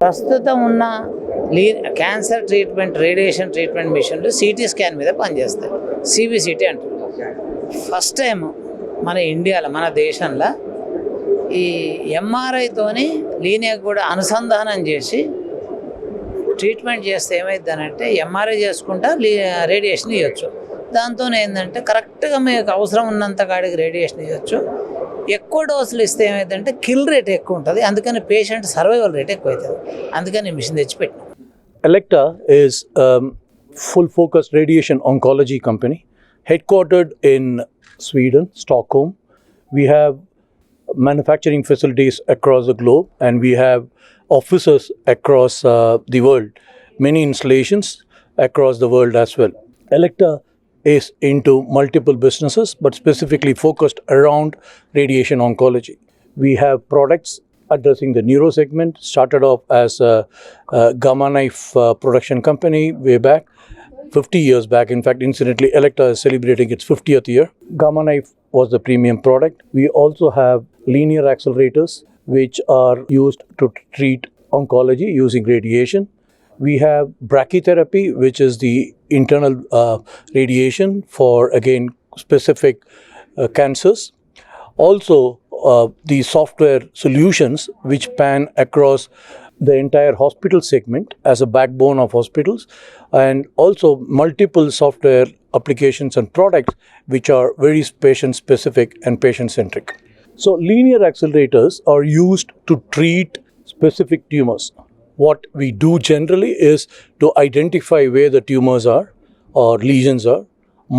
ప్రస్తుతం ఉన్న cancer treatment radiation treatment మిషన్లు సిటీ స్కాన్ మీద పనిచేస్తాయి. సిబిసిటీ అంటారు. ఫస్ట్ టైం మన ఇండియాలో మన దేశంలో ఈ ఎంఆర్ఐతోని లీనియాక్ కూడా అనుసంధానం చేసి ట్రీట్మెంట్ చేస్తే ఏమైందనంటే ఎంఆర్ఐ చేసుకుంటా రేడియేషన్ ఇవ్వచ్చు. దాంతో ఏంటంటే కరెక్ట్గా మీకు అవసరం ఉన్నంత కాడికి రేడియేషన్ ఇవ్వచ్చు. ఎక్కువ డోసులు ఇస్తే ఏమైందంటే కిల్ రేట్ ఎక్కువ ఉంటుంది. అందుకని పేషెంట్ సర్వైవల్ రేట్ ఎక్కువ అవుతుంది. అందుకని machine తెచ్చిపెట్టాం. Elekta is a full-focused radiation oncology company headquartered in Sweden, Stockholm. We have manufacturing facilities across the globe and we have offices across the world, many installations across the world as well. Elekta is into multiple businesses but specifically focused around radiation oncology. We have products addressing the neuro segment, started off as a gamma knife production company way back, 50 years back. In fact, incidentally, Elekta is celebrating its 50th year. Gamma knife was the premium product. We also have linear accelerators, which are used to treat oncology using radiation. We have brachytherapy, which is the internal radiation for, again, specific cancers. Also, the software solutions which span across the entire hospital segment as a backbone of hospitals, and also multiple software applications and products which are very patient specific and patient centric. So linear accelerators are used to treat specific tumors. What we do generally is to identify where the tumors are or lesions are,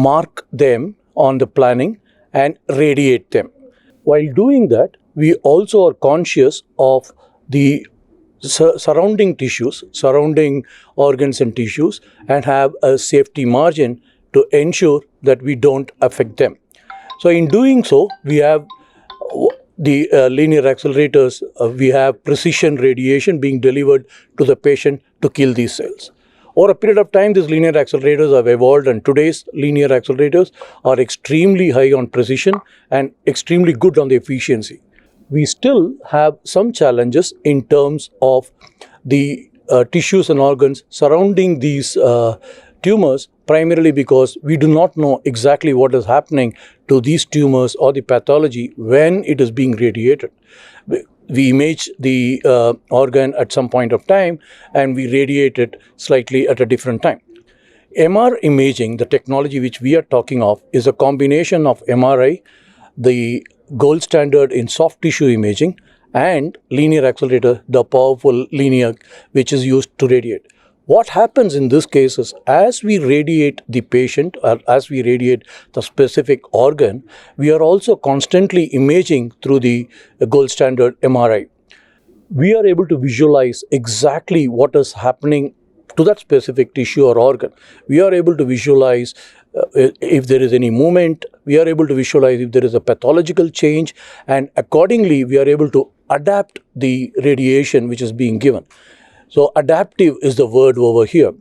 mark them on the planning and radiate them. While doing that, we also are conscious of the surrounding tissues, surrounding organs and tissues, and have a safety margin to ensure that we don't affect them. So in doing so, we have the linear accelerators, we have precision radiation being delivered to the patient to kill these cells. Over a period of time, these linear accelerators have evolved, and today's linear accelerators are extremely high on precision and extremely good on the efficiency. We still have some challenges in terms of the tissues and organs surrounding these tumors, primarily because we do not know exactly what is happening to these tumors or the pathology when it is being radiated. We image the organ at some point of time and we radiate it slightly at a different time. MR imaging, the technology which we are talking of, is a combination of MRI, the gold standard in soft tissue imaging, and linear accelerator, the powerful linear which is used to radiate. What happens in this case is, as we radiate the patient or as we radiate the specific organ, we are also constantly imaging through the gold standard MRI. We are able to visualize exactly what is happening to that specific tissue or organ. We are able to visualize if there is any movement. We are able to visualize if there is a pathological change, and accordingly we are able to adapt the radiation which is being given. So adaptive is the word over here.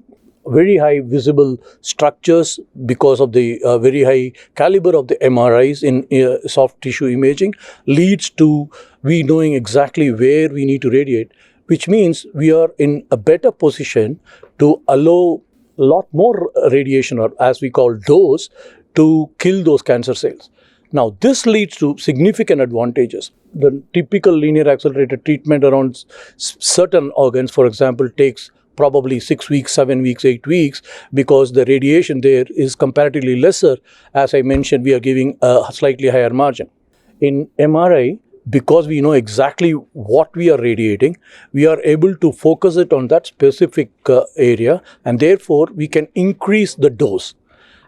Very high visible structures because of the very high caliber of the MRIs in soft tissue imaging leads to we knowing exactly where we need to radiate, which means we are in a better position to allow a lot more radiation, or as we call dose, to kill those cancer cells. Now, this leads to significant advantages. The typical linear accelerated treatment around certain organs, for example, takes probably 6 weeks, 7 weeks, 8 weeks, because the radiation there is comparatively lesser. As I mentioned, we are giving a slightly higher margin. In MRI, because we know exactly what we are radiating, we are able to focus it on that specific area, and therefore we can increase the dose.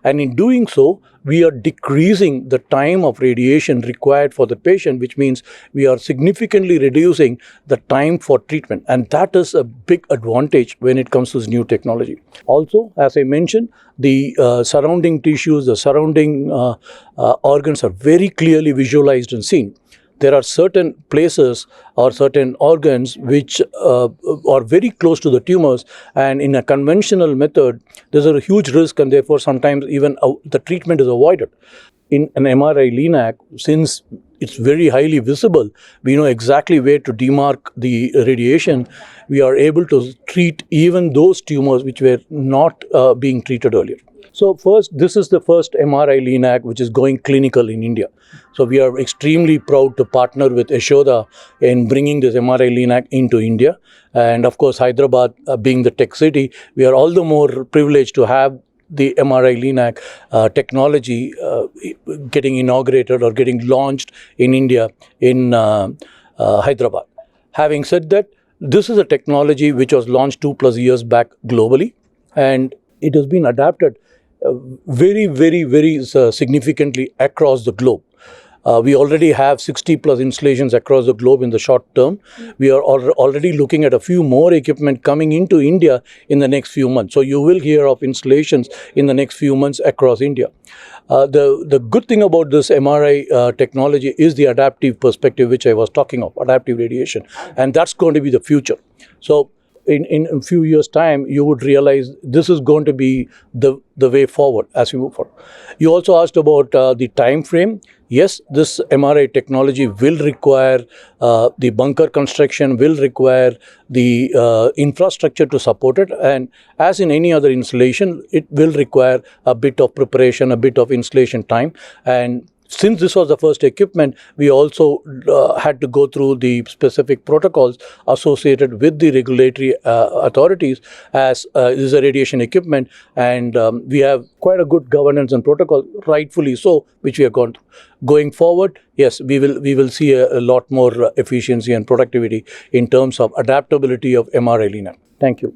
And in doing so, we are decreasing the time of radiation required for the patient, which means we are significantly reducing the time for treatment. And that is a big advantage when it comes to this new technology. Also, as I mentioned, the surrounding tissues, the surrounding organs are very clearly visualized and seen. There are certain places or certain organs which are very close to the tumors, and in a conventional method, there's a huge risk, and therefore sometimes even the treatment is avoided. In an MRI Linac, since it's very highly visible, we know exactly where to demark the radiation. We are able to treat even those tumors which were not being treated earlier. So first, this is the first MRI Linac which is going clinical in India. So we are extremely proud to partner with Yashoda in bringing this MRI Linac into India. And of course, Hyderabad being the tech city, we are all the more privileged to have the MRI Linac technology getting inaugurated or getting launched in India in Hyderabad. Having said that, this is a technology which was launched 2+ years back globally, and it has been adapted very significantly across the globe. We already have 60+ installations across the globe in the short term. We are already looking at a few more equipment coming into India in the next few months. So you will hear of installations in the next few months across India. The good thing about this MRI technology is the adaptive perspective which I was talking of, adaptive radiation, and that's going to be the future. So in a few years' time, you would realize this is going to be the way forward as we move forward. You also asked about the time frame. Yes, this MRI technology will require the bunker construction, will require the infrastructure to support it. And as in any other installation, it will require a bit of preparation, a bit of installation time. And since this was the first equipment, we also had to go through the specific protocols associated with the regulatory authorities, as this is a radiation equipment, and we have quite a good governance and protocol, rightfully so, which we have gone through. Going forward, yes, we will see a lot more efficiency and productivity in terms of adaptability of MRI Linac. Thank you.